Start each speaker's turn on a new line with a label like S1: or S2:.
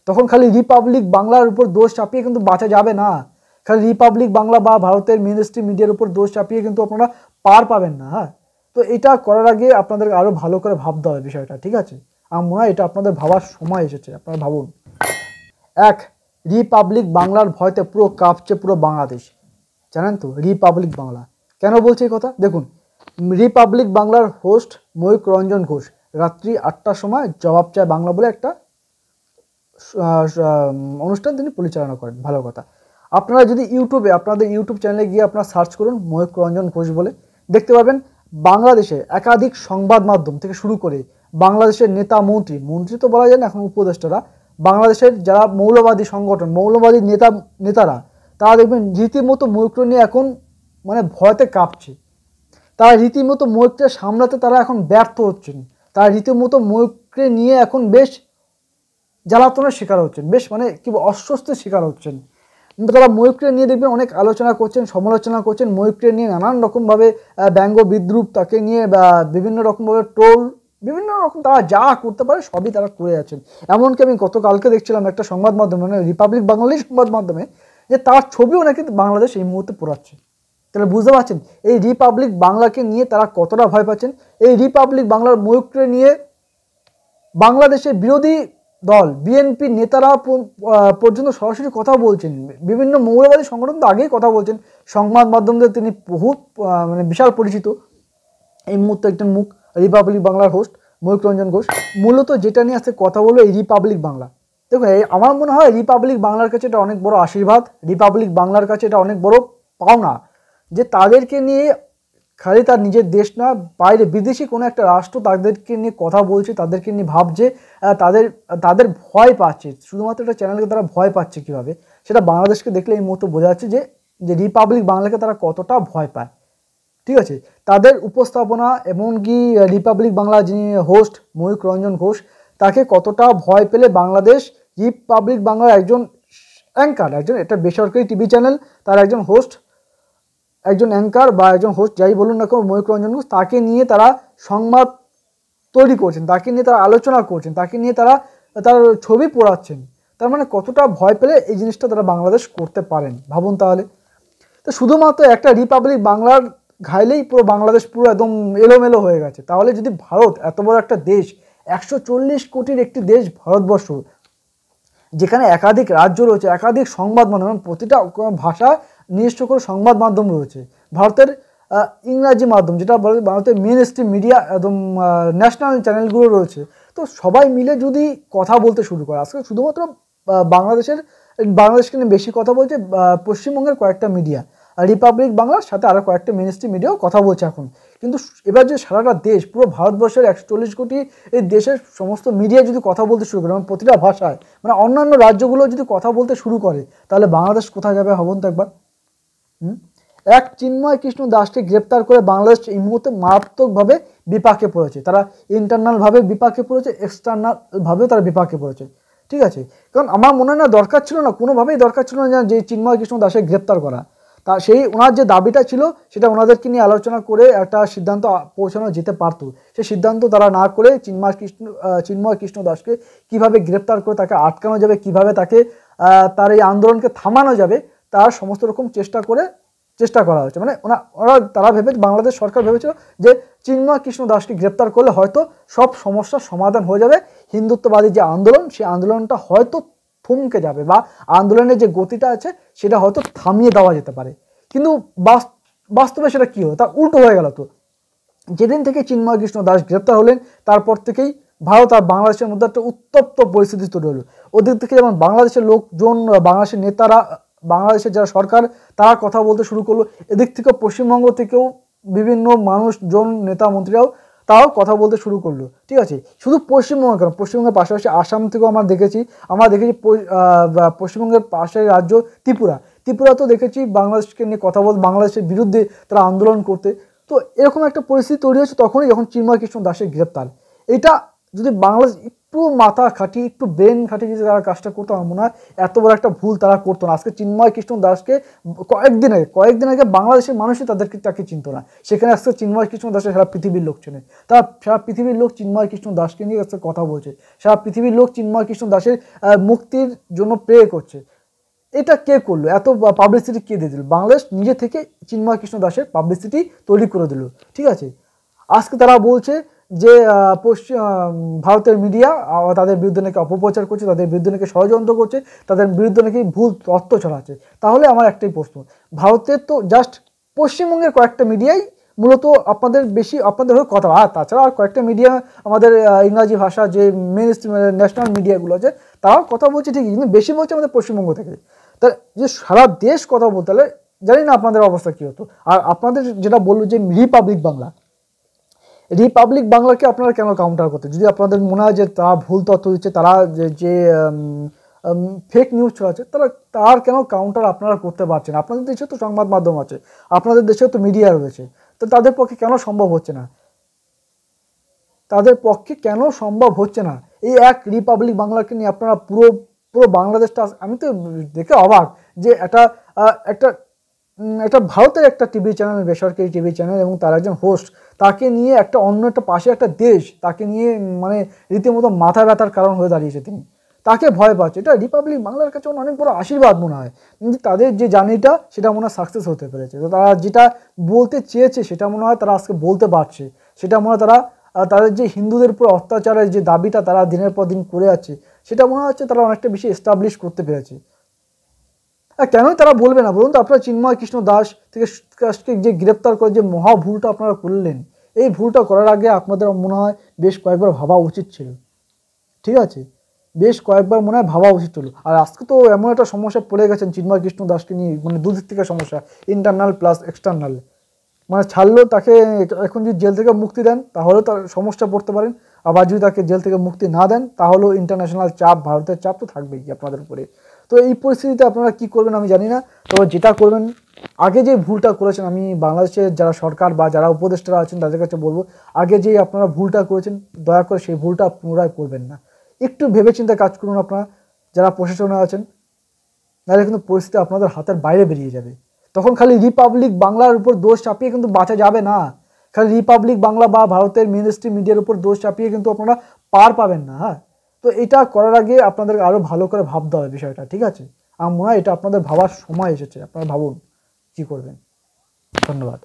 S1: তখন খালি রিপাবলিক বাংলার উপর দোষ চাপিয়ে কিন্তু বাঁচা যাবে না। খালি রিপাবলিক বাংলা বা ভারতের মেন স্ট্রিম মিডিয়ার উপর দোষ চাপিয়ে কিন্তু আপনারা পার পাবেন না। হ্যাঁ, তো এটা করার আগে আপনাদের আরও ভালো করে ভাবতে হবে বিষয়টা, ঠিক আছে? আমার মনে হয় এটা আপনাদের ভাবার সময় এসেছে, আপনারা ভাবুন। এক, রিপাবলিক বাংলার ভয়তে পুরো কাঁপছে পুরো বাংলাদেশ, জানেন তো? রিপাবলিক বাংলা কেন বলছে এই কথা দেখুন। রিপাবলিক বাংলার হোস্ট ময়ূক রঞ্জন ঘোষ রাত্রি 8টার সময় জবাব চায় বাংলা বলে একটা অনুষ্ঠান তিনি পরিচালনা করেন। ভালো কথা। আপনারা যদি ইউটিউবে আপনাদের ইউটিউব চ্যানেলে গিয়ে আপনারা সার্চ করুন ময়ূক রঞ্জন ঘোষ বলে, দেখতে পাবেন বাংলাদেশে একাধিক সংবাদ মাধ্যম থেকে শুরু করে বাংলাদেশের নেতা মন্ত্রী তো বলা যায় না, এখন উপদেষ্টারা, বাংলাদেশের যারা মৌলবাদী সংগঠন মৌলবাদী নেতারা তারা দেখবেন রীতিমতো ময়ূককে নিয়ে এখন মানে ভয়তে কাঁপছে। তারা রীতিমতো ময়ূককে সামলাতে তারা এখন ব্যর্থ হচ্ছেন। তারা রীতিমতো ময়ূককে নিয়ে এখন বেশ জ্বালাতনের শিকার হচ্ছেন, বেশ মানে কি অস্বস্তির শিকার হচ্ছেন। তারা ময়ূককে নিয়ে দেখবেন অনেক আলোচনা করছেন, সমালোচনা করছেন, ময়ূককে নিয়ে নানান রকমভাবে ব্যঙ্গ বিদ্রুপ, তাকে নিয়ে বিভিন্ন রকমভাবে ট্রোল, বিভিন্ন রকম তারা যা করতে পারে সবই তারা করে যাচ্ছেন। এমনকি আমি গতকালকে দেখছিলাম একটা সংবাদ মাধ্যমে, মানে রিপাবলিক বাংলারই সংবাদ মাধ্যমে, যে তার ছবিও নাকি বাংলাদেশ এই মুহূর্তে পোড়াচ্ছে। তাহলে বুঝতে পারছেন এই রিপাবলিক বাংলাকে নিয়ে তারা কতটা ভয় পাচ্ছেন। এই রিপাবলিক বাংলার ময়ূককে নিয়ে বাংলাদেশের বিরোধী দল বিএনপি নেতারা পর্যন্ত সরাসরি কথা বলছেন। বিভিন্ন মৌলবাদী সংগঠন তো আগেই কথা বলছেন, সংবাদ মাধ্যমদের তিনি বহুত মানে বিশাল পরিচিত এই মুহূর্তে একজন মুখ, রিপাবলিক বাংলার হোস্ট ময়ূক রঞ্জন ঘোষ। মূলত যেটা নিয়ে আজকে কথা বলবো এই রিপাবলিক বাংলা। দেখুন আমার মনে হয় রিপাবলিক বাংলার কাছে এটা অনেক বড় আশীর্বাদ, রিপাবলিক বাংলার কাছে এটা অনেক বড় পাওনা যে তাদেরকে নিয়ে খালি তার নিজের দেশ না, বাইরে বিদেশি কোনো একটা রাষ্ট্র তাদেরকে নিয়ে কথা বলছে, তাদেরকে নিয়ে ভাবছে, তাদের ভয় পাচ্ছে। শুধুমাত্র একটা চ্যানেলকে তারা ভয় পাচ্ছে কীভাবে, সেটা বাংলাদেশকে দেখলে এই মুহূর্তে বোঝা যাচ্ছে যে রিপাবলিক বাংলাকে তারা কতটা ভয় পায়। ঠিক আছে, তাদের উপস্থাপনা এমনকি রিপাবলিক বাংলা যিনি হোস্ট ময়ূক রঞ্জন ঘোষ তাকে কতটা ভয় পেলে বাংলাদেশ রিপাবলিক বাংলার একজন অ্যাঙ্কার, একজন এটা বেসরকারি টিভি চ্যানেল, তার একজন হোস্ট, একজন অ্যাঙ্কার বা একজন হোস্ট যাই বলুন না কেন ময়ূক রঞ্জন ঘোষ, তাকে নিয়ে তারা সংবাদ তৈরি করছেন, তাকে নিয়ে তারা আলোচনা করছেন, তাকে নিয়ে তারা তার ছবি পোড়াচ্ছেন। তার মানে কতটা ভয় পেলে এই জিনিসটা তারা বাংলাদেশ করতে পারেন ভাবুন তাহলে। তো শুধুমাত্র একটা রিপাবলিক বাংলার ঘাইলেই পুরো বাংলাদেশ পুরো একদম এলোমেলো হয়ে গেছে। তাহলে যদি ভারত এত বড় একটা দেশ, 140 কোটির একটি দেশ ভারতবর্ষ, যেখানে একাধিক রাজ্য রয়েছে, একাধিক সংবাদ মাধ্যম, প্রতিটা ভাষা নিজস্ব করে সংবাদ মাধ্যম রয়েছে, ভারতের ইংরাজি মাধ্যম যেটা বলে ভারতের মেন স্ট্রিম মিডিয়া একদম ন্যাশনাল চ্যানেলগুলো রয়েছে, তো সবাই মিলে যদি কথা বলতে শুরু করে, আজকে শুধুমাত্র বাংলাদেশকে নিয়ে বেশি কথা বলছে পশ্চিমবঙ্গের কয়েকটা মিডিয়া, রিপাবলিক বাংলার সাথে আরও কয়েকটা মেন স্ট্রিম মিডিয়াও কথা বলছে এখন, কিন্তু এবার যে সারাটা দেশ পুরো ভারতবর্ষের 140 কোটি এই দেশের সমস্ত মিডিয়া যদি কথা বলতে শুরু করে, মানে প্রতিটা ভাষায়, মানে অন্যান্য রাজ্যগুলো যদি কথা বলতে শুরু করে, তাহলে বাংলাদেশ কোথায় যাবে ভাবুন তো একবার। এক চিন্ময় কৃষ্ণ দাসকে গ্রেপ্তার করে বাংলাদেশ এই মুহূর্তে মারাত্মকভাবে বিপাকে পড়েছে। তারা ইন্টারনালভাবে বিপাকে পড়েছে, এক্সটার্নালভাবেও তারা বিপাকে পড়েছে। ঠিক আছে, কারণ আমার মনে হয় না দরকার ছিল না, কোনোভাবেই দরকার ছিল না যে চিন্ময় কৃষ্ণ দাসকে গ্রেপ্তার করা। তা সেই ওনার যে দাবিটা ছিল সেটা ওনাদেরকে নিয়ে আলোচনা করে একটা সিদ্ধান্ত পৌঁছানো যেতে পারতো। সেই সিদ্ধান্ত তারা না করে চিন্ময় কৃষ্ণ দাসকে কীভাবে গ্রেপ্তার করে তাকে আটকানো যাবে, কীভাবে তাকে তার এই আন্দোলনকে থামানো যাবে, তার সমস্ত রকম চেষ্টা করা হয়েছে। মানে তারা বাংলাদেশ সরকার ভেবেছিল যে চিন্ময় কৃষ্ণ দাসকে গ্রেপ্তার করলে হয়তো সব সমস্যার সমাধান হয়ে যাবে, হিন্দুত্ববাদী যে আন্দোলন সেই আন্দোলনটা হয়তো থমকে যাবে বা আন্দোলনের যে গতিটা আছে সেটা হয়তো থামিয়ে দেওয়া যেতে পারে। কিন্তু বাস্তবে সেটা কী হলো, তা উল্টো হয়ে গেল। তো যেদিন থেকে চিন্ময় কৃষ্ণ দাস গ্রেপ্তার হলেন তারপর থেকেই ভারত আর বাংলাদেশের মধ্যে একটা উত্তপ্ত পরিস্থিতি তৈরি হলো। ওদিক থেকে যেমন বাংলাদেশের লোকজন, বাংলাদেশের নেতারা, বাংলাদেশের যারা সরকার তারা কথা বলতে শুরু করলো, এদিক থেকে পশ্চিমবঙ্গ থেকেও বিভিন্ন মানুষজন, নেতা মন্ত্রীরাও তারাও কথা বলতে শুরু করলো। ঠিক আছে, শুধু পশ্চিমবঙ্গ কেন, পশ্চিমবঙ্গের পাশাপাশি আসাম থেকেও আমরা দেখেছি পশ্চিমবঙ্গের পাশের রাজ্য ত্রিপুরাতেও দেখেছি বাংলাদেশকে নিয়ে কথা বলতে, বাংলাদেশের বিরুদ্ধে তারা আন্দোলন করতে। তো এরকম একটা পরিস্থিতি তৈরি হয়েছে তখনই যখন চিন্ময় কৃষ্ণ দাসের গ্রেপ্তার। এটা যদি বাংলাদেশ একটু মাথা খাটিয়ে একটু ব্রেন খাটিয়ে যদি তারা কাজটা করতো আমার মনে হয় এত বড় একটা ভুল তারা করতো না। আজকে চিন্ময় কৃষ্ণ দাসকে কয়েকদিন আগে বাংলাদেশের মানুষই তাকে চিনতো না, সেখানে আজকে চিন্ময় কৃষ্ণ দাসের সারা পৃথিবীর লোক চেনে। তারা সারা পৃথিবীর লোক চিন্ময় কৃষ্ণ দাসকে নিয়ে আজকে কথা বলছে, সারা পৃথিবীর লোক চিন্ময় কৃষ্ণ দাসের মুক্তির জন্য প্রে করছে। এটা কে করলো? এত পাবলিসিটি কে দিয়ে দিল? বাংলাদেশ নিজে থেকে চিন্ময় কৃষ্ণ দাসের পাবলিসিটি তৈরি করে দিল, ঠিক আছে। আজকে তারা বলছে যে ভারতের মিডিয়া তাদের বিরুদ্ধে নাকি অপপ্রচার করছে, তাদের বিরুদ্ধে নাকি ষড়যন্ত্র করছে, তাদের বিরুদ্ধে নাকি ভুল তথ্য ছড়াচ্ছে। তাহলে আমার একটাই প্রশ্ন, ভারতের তো জাস্ট পশ্চিমবঙ্গের কয়েকটা মিডিয়াই মূলত আপনাদের হয়ে কথা, আর তাছাড়া আর কয়েকটা মিডিয়া আমাদের ইংরাজি ভাষা যে মেন ন্যাশনাল মিডিয়াগুলো আছে তারাও কথা বলছে ঠিকই, কিন্তু বেশি বলছে আমাদের পশ্চিমবঙ্গ থেকে। তা যে সারা দেশ কথা বলতে হলে জানি না আপনাদের অবস্থা কী হতো। আর আপনাদের যেটা বললো যে রিপাবলিক বাংলাকে আপনারা কেন কাউন্টার করতে, যদি আপনাদের মনে হয় যে তারা ভুল তথ্য দিচ্ছে, তারা যে ফেক নিউজ ছড়াচ্ছে, তার কেন কাউন্টার আপনারা করতে পারছেন? আপনাদের দেশে তো সংবাদ মাধ্যম আছে, আপনাদের দেশেও তো মিডিয়া রয়েছে, তো তাদের পক্ষে কেন সম্ভব হচ্ছে না? এই এক রিপাবলিক বাংলাকে নিয়ে আপনারা পুরো বাংলাদেশটা, আমি তো দেখে অবাক যে একটা ভারতের একটা টিভি চ্যানেল, বেসরকারি টিভি চ্যানেল, এবং তার একজন হোস্ট, তাকে নিয়ে অন্য একটা পাশে একটা দেশ তাকে নিয়ে মানে রীতিমতো মাথা ব্যথার কারণ হয়ে দাঁড়িয়েছে। তিনি তাকে ভয় পাচ্ছে। এটা রিপাবলিক বাংলার কাছে অনেক বড় আশীর্বাদ মনে হয়, কিন্তু তাদের যে জার্নিটা সেটা মনে হয় সাকসেস হতে পেরেছে। তো তারা যেটা বলতে চেয়েছে সেটা মনে হয় তারা আজকে বলতে পারছে। সেটা মনে হয় তাদের যে হিন্দুদের উপর অত্যাচারের যে দাবিটা তারা দিনের পর দিন করে আছে, সেটা মনে হচ্ছে তারা অনেকটা বেশি এস্টাবলিশ করতে পেরেছে। কেনই তারা বলবে না বলুন তো? আপনারা চিন্ময় কৃষ্ণ দাস থেকে যে গ্রেপ্তার করে যে মহা ভুলটা আপনারা করলেন, এই ভুলটা করার আগে আপনাদের মনে হয় বেশ কয়েকবার ভাবা উচিত ছিল, ঠিক আছে? বেশ কয়েকবার মনে হয় ভাবা উচিত ছিল। আর আজকে তো এমন একটা সমস্যা পড়ে গেছেন চিন্ময় কৃষ্ণ দাসকে নিয়ে, মানে দুদিক থেকে সমস্যা, ইন্টারনাল প্লাস এক্সটার্নাল। মানে ছাড়লেও তাকে এখন যদি জেল থেকে মুক্তি দেন তাহলেও তার সমস্যা পড়তে পারেন, আবার যদি তাকে জেল থেকে মুক্তি না দেন তাহলেও ইন্টারন্যাশনাল চাপ, ভারতের চাপ তো থাকবেই আপনাদের উপরে। তো এই পরিস্থিতিতে আপনারা কি করবেন আমি জানি না, তবে যেটা করবেন, আগে যে ভুলটা করেছেন, আমি বাংলাদেশের যারা সরকার বা যারা উপদেষ্টারা আছেন তাদের কাছে বলবো, আগে যে আপনারা ভুলটা করেছেন দয়া করে সেই ভুলটা পুনরায় করবেন না। একটু ভেবেচিন্তে কাজ করুন আপনারা যারা প্রশাসনে আছেন, নাহলে কিন্তু পরিস্থিতি আপনাদের হাতের বাইরে বেরিয়ে যাবে। তখন খালি রিপাবলিক বাংলার উপর দোষ চাপিয়ে কিন্তু বাঁচা যাবে না। খালি রিপাবলিক বাংলা বা ভারতের মেইনস্ট্রিম মিডিয়ার উপর দোষ চাপিয়ে কিন্তু আপনারা পার পাবেন না। হ্যাঁ, তো এটা করার আগে আপনাদের আরও ভালো করে ভাবতে হবে বিষয়টা, ঠিক আছে? আমার মনে হয় এটা আপনাদের ভাবার সময় এসেছে, আপনারা ভাবুন কী করবেন। ধন্যবাদ।